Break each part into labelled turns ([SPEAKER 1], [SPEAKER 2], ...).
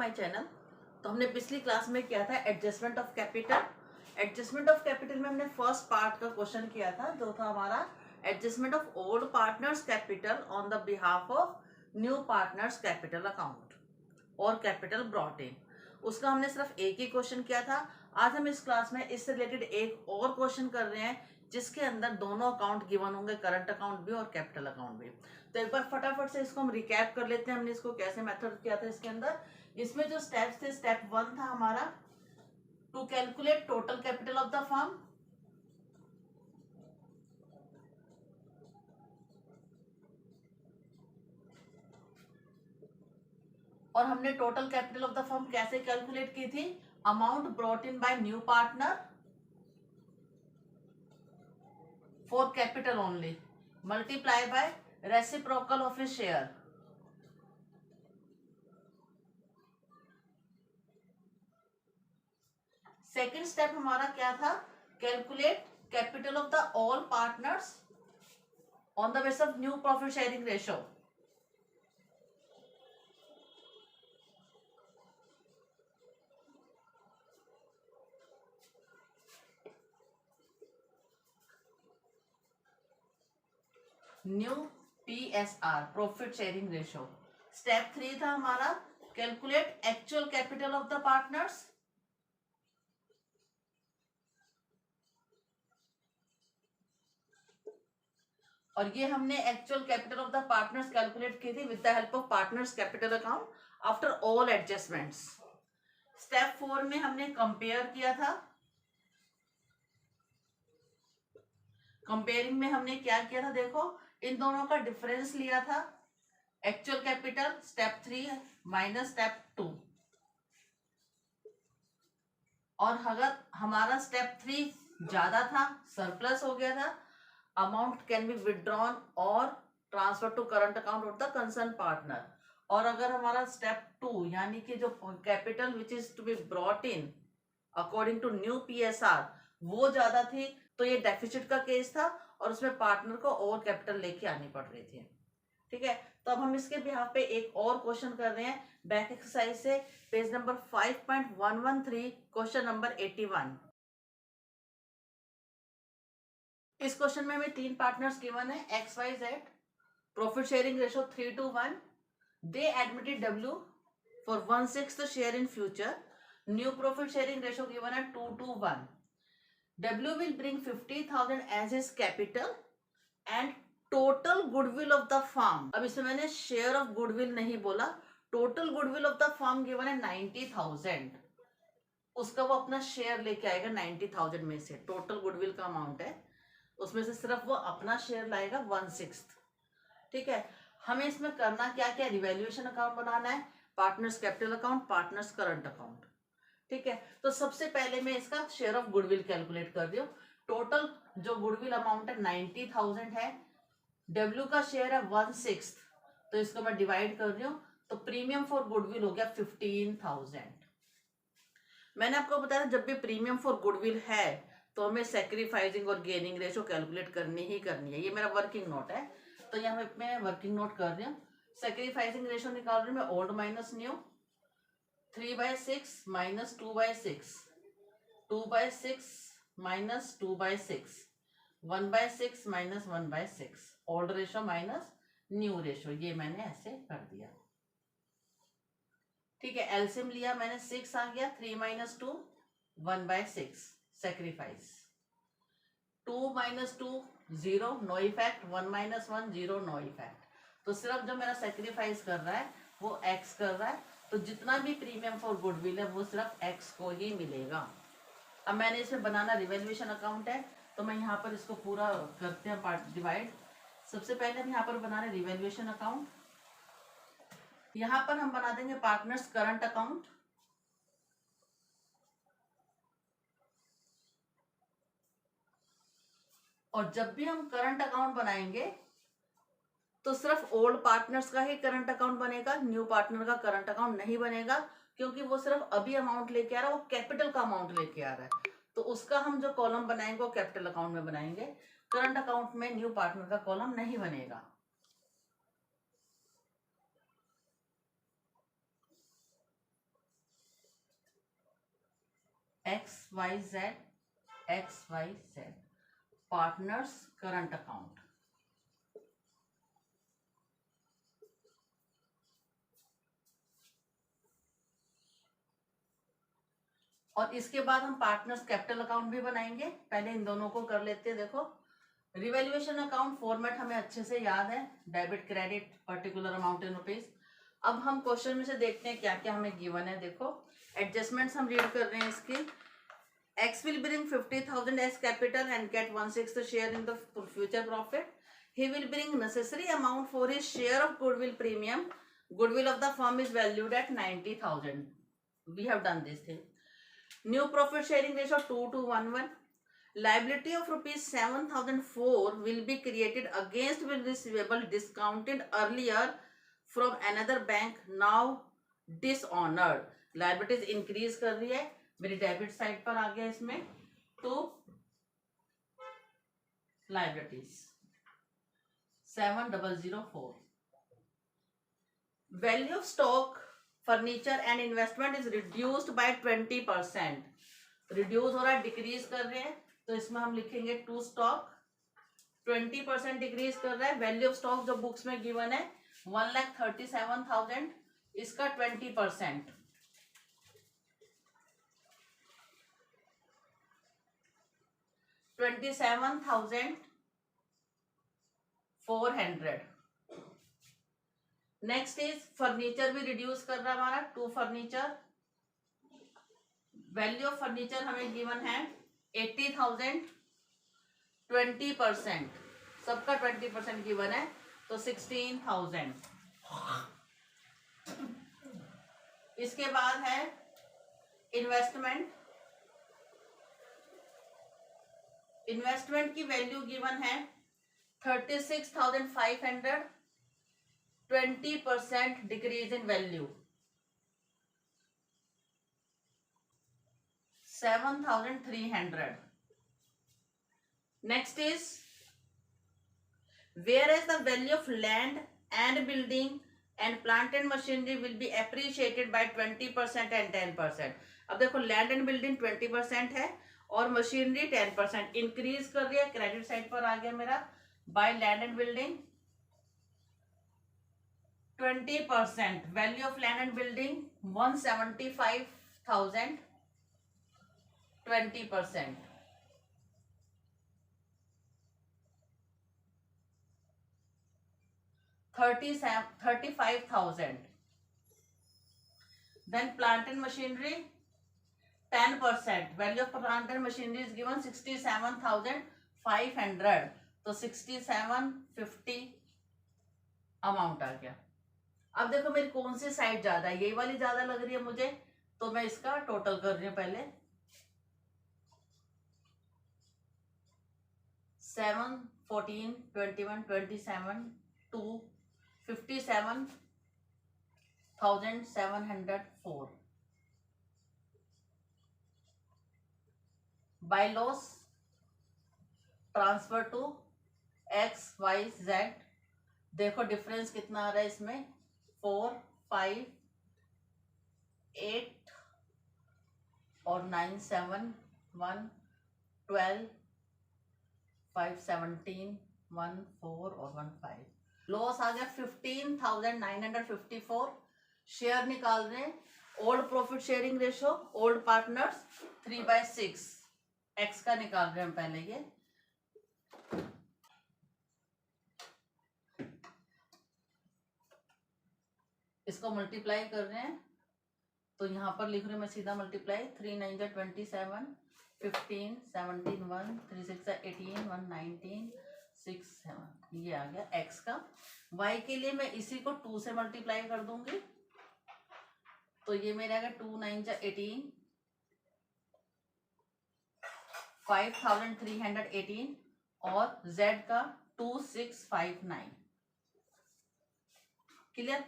[SPEAKER 1] My channel. तो हमने पिछली क्लास में किया था adjustment of capital. Adjustment of capital में हमने फर्स्ट पार्ट का क्वेश्चन किया था, जो था हमारा adjustment of old partners capital on the behalf of new partners capital account और कैपिटल ब्रॉट इन। उसका हमने सिर्फ एक ही क्वेश्चन किया था। आज हम इस क्लास में इससे रिलेटेड एक और क्वेश्चन कर रहे हैं, जिसके अंदर दोनों अकाउंट गिवन होंगे, करंट अकाउंट भी और कैपिटल अकाउंट भी। तो एक बार फटाफट से इसको हम रिकैप कर लेते हैं, हमने इसको कैसे मेथड किया था। इसके अंदर इसमें जो स्टेप्स थे, स्टेप 1 था हमारा to calculate total capital of the firm. और हमने total capital of the firm कैसे कैलकुलेट की थी? Amount brought in by new partner for capital only multiply by reciprocal of his share. Second step हमारा क्या था? Calculate capital of the all partners on the base of new profit sharing ratio. New PSR profit sharing ratio. Step 3 था हमारा calculate actual capital of the partners और ये हमने actual capital of the partners calculate की थी with the help of partners capital account after all adjustments. Step 4 में हमने compare किया था। कंपेयरिंग में हमने क्या किया था? देखो, इन दोनों का डिफरेंस लिया था, actual capital step 3 minus step 2। और अगर हमारा स्टेप 3 ज्यादा था, सरप्लस हो गया था, अमाउंट कैन बी विड्रॉन और transfer to current account of the concern partner. और अगर हमारा स्टेप 2 यानी कि जो capital which is to be brought in according to new PSR वो ज्यादा थी, तो ये डेफिसिट का केस था और उसमें पार्टनर को और कैपिटल लेके आनी पड़ रही थी। ठीक है, तो अब हम इसके बिहाफ पे एक और क्वेश्चन कर रहे हैं बैक एक्सरसाइज से, पेज नंबर 5.113, क्वेश्चन नंबर 81। इस क्वेश्चन में हमें 3 पार्टनर्स गिवन है, XYZ, profit sharing ratio 3:1। They admitted W for 1/6 share in future. New profit sharing ratio given है 2:1। W will bring 50,000 as his capital and total goodwill of the firm। अब इसमें मैंने share of goodwill नहीं बोला, total goodwill of the firm given है 90,000। उसका वो अपना शेयर लेके आएगा 90,000 में से। टोटल गुडविल का अमाउंट है, उसमें से सिर्फ वो अपना शेयर लाएगा 1/6। ठीक है, हमें इसमें करना क्या क्या? रिवैल्यूएशन अकाउंट बनाना है, partners capital account, partners current account. ठीक है, तो सबसे पहले मैं इसका शेयर ऑफ गुडविल कैलकुलेट कर रही हूँ। टोटल जो गुडविल अमाउंट है 90,000 है, डब्ल्यू का शेयर है 1/6, तो इसको मैं डिवाइड कर रही हूँ, तो प्रीमियम फॉर गुडविल हो गया 15,000। मैंने आपको बताया जब भी प्रीमियम फॉर गुडविल है तो हमें सेक्रीफाइसिंग और गेनिंग रेशियो कैलकुलेट करनी ही करनी है। ये मेरा वर्किंग नोट है, तो यहाँ मैं वर्किंग नोट कर रही हूँ। सेक्रीफाइसिंग रेशियो निकाल रही हूँ मैं, old minus new, 3/6 minus 2/6, 2/6 minus 2/6, 1/6 minus 1/6, old ratio minus new ratio. ये मैंने ऐसे कर दिया। ठीक है, एलसीएम लिया मैंने, 6 आ गया, 3 minus 2 1/6, sacrifice 2 minus 2 0, no effect, 1 minus 1 0, no effect. तो सिर्फ जो मेरा सेक्रीफाइस कर रहा है वो एक्स कर रहा है, तो जितना भी प्रीमियम फॉर गुडविल है वो सिर्फ एक्स को ही मिलेगा। अब मैंने इसमें बनाना रिवैल्यूएशन अकाउंट है, तो मैं यहाँ पर इसको पूरा करते हैं पार्ट डिवाइड। सबसे पहले हम यहाँ पर बना रहे रिवैल्यूएशन अकाउंट। यहाँ पर हम बना देंगे पार्टनर्स करंट अकाउंट। और जब भी हम करंट अकाउंट बनाएंगे तो सिर्फ ओल्ड पार्टनर्स का ही करंट अकाउंट बनेगा, न्यू पार्टनर का करंट अकाउंट नहीं बनेगा, क्योंकि वो सिर्फ अभी अमाउंट लेके आ रहा है, वो कैपिटल का अमाउंट लेके आ रहा है, तो उसका हम जो कॉलम बनाएंगे वो कैपिटल अकाउंट में बनाएंगे। करंट अकाउंट में न्यू पार्टनर का कॉलम नहीं बनेगा। XYZ partners current account. और इसके बाद हम पार्टनर्स कैपिटल अकाउंट भी बनाएंगे। पहले इन दोनों को कर लेते हैं। देखो, रिवैल्यूएशन अकाउंट फॉर्मेट हमें अच्छे से याद है, debit credit particular amount in rupees. अब हम क्वेश्चन में से देखते हैं क्या क्या हमें गिवन है। देखो, एडजस्टमेंट्स हम रीड कर रहे हैं इसकी। X will bring 50,000 as capital and get 1/6 share in the future profit. He will bring necessary amount for his share of goodwill premium. Goodwill of the firm is valued at 90,000. We have done this thing. New profit sharing ratio 2:1. Liability of rupees 7,004 will be created against bill receivable discounted earlier from another bank, now dishonored. Liabilities increase कर रही है, मेरी debit side पर आ गया इसमें। तो liabilities 7,004। Value of stock furniture and investment is reduced by 20%। Reduce हो रहा है, डिक्रीज कर रहे हैं, तो इसमें हम लिखेंगे टू स्टॉक 20% डिक्रीज कर रहा है। वैल्यू ऑफ स्टॉक जो बुक्स में गिवन है 1,37,000, इसका 20% 27,400। नेक्स्ट इज फर्नीचर भी रिड्यूस कर रहा है हमारा, to furniture. Value of furniture हमें गिवन है 80,000, 20%, सबका 20% गिवन है, तो 16,000। इसके बाद है इन्वेस्टमेंट। इन्वेस्टमेंट की वैल्यू गिवन है 36,500, 20% decrease in value 7,300। Next is whereas the value of land and building and plant and machinery will be appreciated by 20% and 10%। अब देखो, लैंड एंड बिल्डिंग 20% है और मशीनरी 10% इंक्रीज कर रही है। क्रेडिट साइड पर आ गया मेरा, by land and building 20%। Value of land and building 175,000, 20%। 35,000। Then plant and machinery 10%। Value of plant and machinery is given 67,500, तो 6750 अमाउंट आ गया। अब देखो मेरी कौन सी साइड ज्यादा है, यही वाली ज्यादा लग रही है मुझे, तो मैं इसका टोटल कर रही हूं पहले। 7, 14, 21, 27, 2, 57,704। By loss transfer to XYZ। देखो डिफरेंस कितना आ रहा है इसमें, 4, 5, 8 और 9, 7, 1, 12, 5, 17, 1, 4 और 1, 5। लॉस आ गया 15,954। शेयर निकाल रहे हैं। Old profit sharing ratio, old partners 3/6, x का निकाल रहे हैं पहले। ये इसको मल्टीप्लाई कर रहे हैं, तो यहां पर लिख रही हूं मैं सीधा मल्टीप्लाई। 3 9 27, 15, 17, 1, 3 6 18, 1 19, 6 7, ये आ गया एक्स का। वाई के लिए मैं इसी को 2 से मल्टीप्लाई कर दूंगी, तो ये मेरे आ गया 2 9 18, 5,318 और जेड का 2659। क्लियर।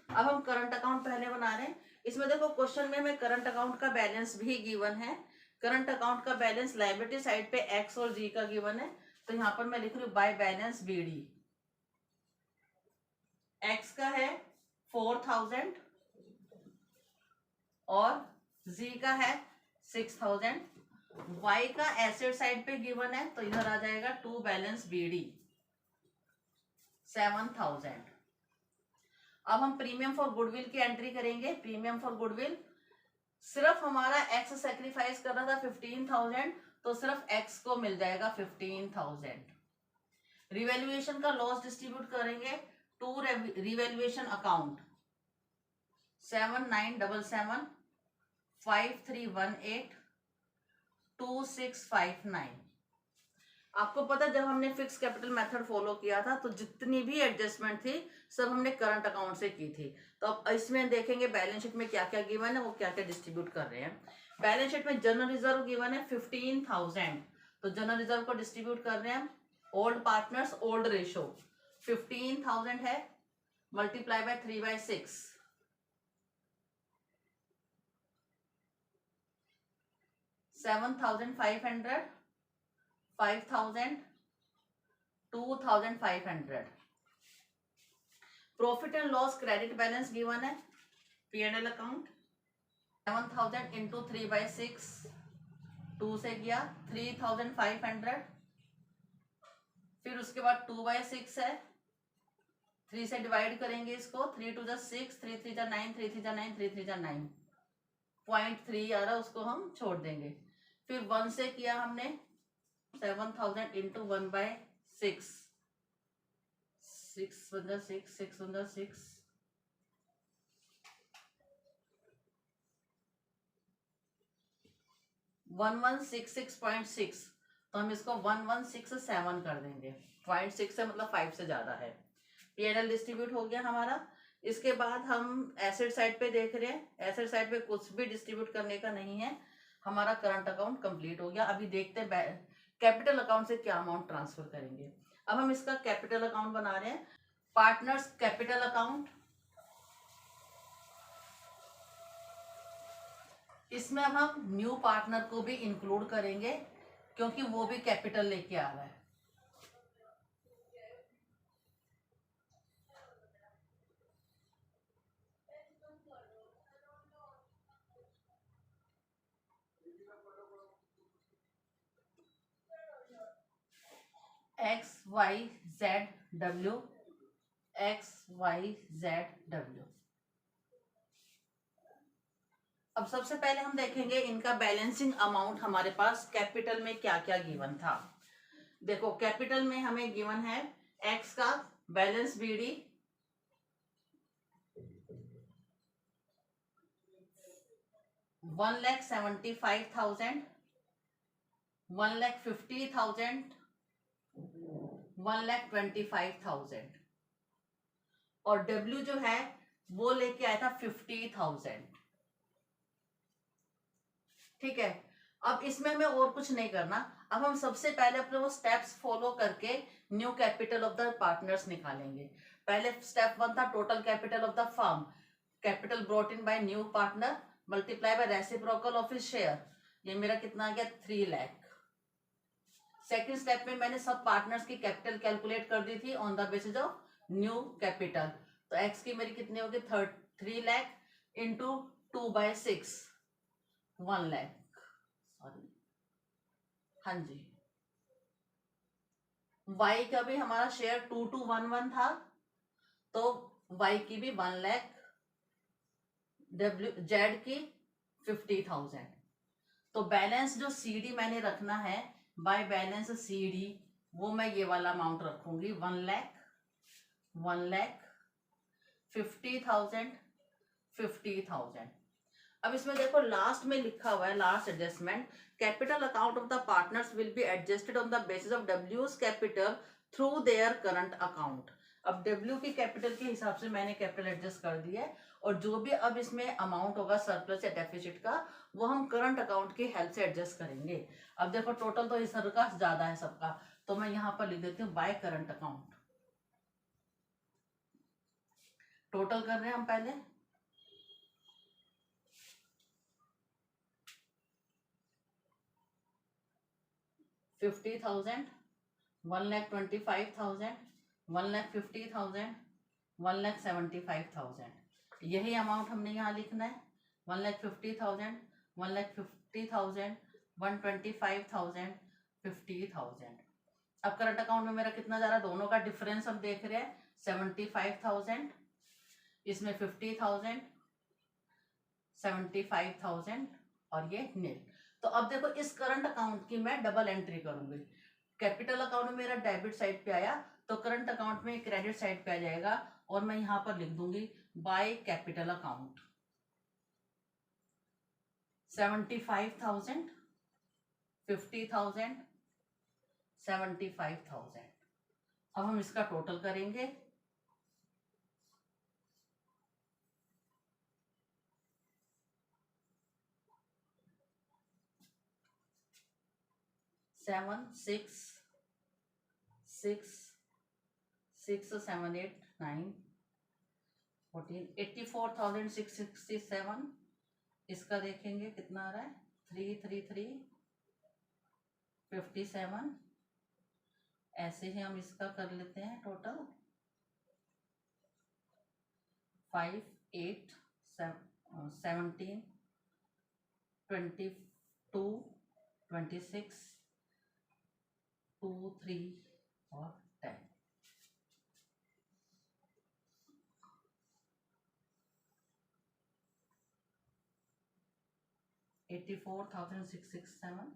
[SPEAKER 1] अब हम करंट अकाउंट पहले बना रहे हैं। इसमें देखो क्वेश्चन में हमें करंट अकाउंट का बैलेंस भी गिवन है। करंट अकाउंट का बैलेंस लायबिलिटी साइड पे एक्स और जी का गिवन है, तो यहां पर मैं लिख रही हूँ बाय बैलेंस बीडी। एक्स का है 4,000 और जी का है 6000। वाई का एसेट साइड पे गिवन है तो इधर आ जाएगा टू बैलेंस बीडी 7000। अब हम प्रीमियम फॉर गुडविल की एंट्री करेंगे। प्रीमियम फॉर गुडविल सिर्फ हमारा एक्स सेक्रीफाइस कर रहा था 15000, तो सिर्फ एक्स को मिल जाएगा 15000। रिवैल्यूएशन का लॉस डिस्ट्रीब्यूट करेंगे टू रिवैल्यूएशन अकाउंट 7977 5318 2659। आपको पता है जब हमने फिक्स कैपिटल मेथड फॉलो किया था तो जितनी भी एडजस्टमेंट थी सब हमने करंट अकाउंट से की थी। तो अब इसमें देखेंगे बैलेंस शीट में क्या क्या गिवन है, वो क्या क्या डिस्ट्रीब्यूट कर रहे हैं। बैलेंस शीट में जनरल रिजर्व गिवन है 15000, तो जनरल रिजर्व को डिस्ट्रीब्यूट कर रहे हैं ओल्ड पार्टनर्स ओल्ड रेशो 15000 है multiply by 3/6 7500 5000 2500। Profit and loss credit balance given है P&L अकाउंट 7000 इंटू 3/6 2 से किया 3500। फिर उसके बाद 2/6 है 3 से डिवाइड करेंगे इसको 3 2 6 3 3 9 3 3 9 3 3 9 0.3 आ रहा उसको हम छोड़ देंगे। फिर 1 से किया हमने 7000 इंटू 1/6 6 1 6 6 1 6 1166.6, तो हम इसको 1167 कर देंगे। 0.6 है मतलब 5 से ज्यादा है। P&L डिस्ट्रीब्यूट हो गया हमारा। इसके बाद हम एसेट साइड पे देख रहे हैं। एसेट साइड पे कुछ भी डिस्ट्रीब्यूट करने का नहीं है, हमारा करंट अकाउंट कंप्लीट हो गया। अभी देखते हैं कैपिटल अकाउंट से क्या अमाउंट ट्रांसफर करेंगे। अब हम इसका कैपिटल अकाउंट बना रहे हैं। पार्टनर्स कैपिटल अकाउंट, इसमें अब हम न्यू पार्टनर को भी इंक्लूड करेंगे क्योंकि वो भी कैपिटल लेके आ रहा है। XYZW XYZW। अब सबसे पहले हम देखेंगे इनका बैलेंसिंग अमाउंट हमारे पास कैपिटल में क्या क्या गिवन था। देखो कैपिटल में हमें गिवन है एक्स का बैलेंस बीडी 1,75,000 1,50,000 1,25,000 और डब्ल्यू जो है वो लेके आया था 50,000। ठीक है, अब इसमें हमें और कुछ नहीं करना। अब हम सबसे पहले अपने वो स्टेप्स फॉलो करके new capital of the partners निकालेंगे। पहले स्टेप 1 था total capital of the firm, capital brought in by new partner multiply by reciprocal of his share, ये मेरा कितना आ गया 3 लाख। सेकेंड स्टेप में मैंने सब पार्टनर्स की कैपिटल कैलकुलेट कर दी थी on the basis of new capital. तो एक्स की मेरी कितनी होगी 3 लाख इंटू 2/6 1 लाख, सॉरी हाँ जी। वाई का भी हमारा शेयर 2211 था तो वाई की भी 1 लाख, जेड की 50,000। तो बैलेंस जो सीडी मैंने रखना है बाय बैलेंस सीडी वो मैं ये वाला अमाउंट रखूंगी 1 लाख 50,000 50,000। अब इसमें देखो लास्ट में लिखा हुआ है last adjustment capital account of the partners will be adjusted on the basis of डब्ल्यूज capital through their current account. अब डब्ल्यू की कैपिटल के हिसाब से मैंने कैपिटल एडजस्ट कर दी है और जो भी अब इसमें अमाउंट होगा सरप्लस या डेफिसिट का वो हम करंट अकाउंट की हेल्प से एडजस्ट करेंगे। अब देखो टोटल तो इस का ज्यादा है सबका, तो मैं यहाँ पर लिख देती हूँ बाय करंट अकाउंट। टोटल कर रहे हैं हम पहले 50,000 1,25,000 1,50,000 1,75,000, यही अमाउंट हमने यहाँ लिखना है 1,50,000 1,50,000 50,000, 125,000, 50,000। अब करंट अकाउंट में मेरा कितना जा रहा है, दोनों का डिफरेंस हम देख रहे हैं 75,000, इसमें 50,000, 75,000 और ये नील। तो अब देखो इस करंट अकाउंट की मैं डबल एंट्री करूंगी। कैपिटल अकाउंट में मेरा डेबिट साइड पे आया तो करंट अकाउंट में क्रेडिट साइड पे आ जाएगा और मैं यहां पर लिख दूंगी बाय कैपिटल अकाउंट 75,000, 50,000, 75,000। अब हम इसका टोटल करेंगे। Seven six six six 7 8 9 14 84,667। इसका देखेंगे कितना आ रहा है 33357। ऐसे ही हम इसका कर लेते हैं टोटल 5 8 17 22 26 2 3 और 10। $84,667,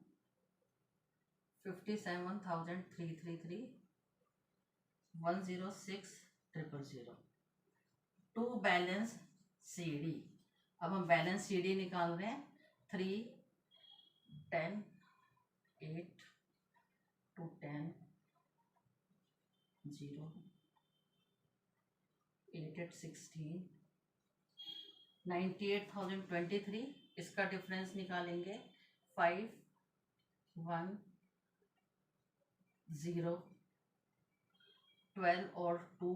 [SPEAKER 1] 57,333, 106,000 टू बैलेंस CD। अब हम बैलेंस CD निकाल रहे हैं 3 10 8 2 10 0 8 8 16 98,023। इसका डिफरेंस निकालेंगे 5 1 0 12 और 2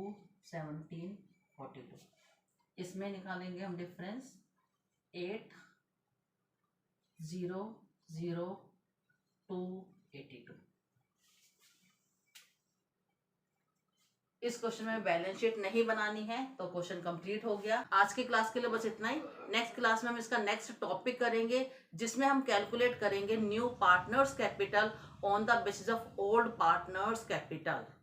[SPEAKER 1] 17 42। इसमें निकालेंगे हम डिफरेंस 8 0 0 2 82। इस क्वेश्चन में बैलेंस शीट नहीं बनानी है तो क्वेश्चन कंप्लीट हो गया। आज की क्लास के लिए बस इतना ही। नेक्स्ट क्लास में हम इसका नेक्स्ट टॉपिक करेंगे जिसमें हम कैलकुलेट करेंगे new partners capital on the basis of old partners capital.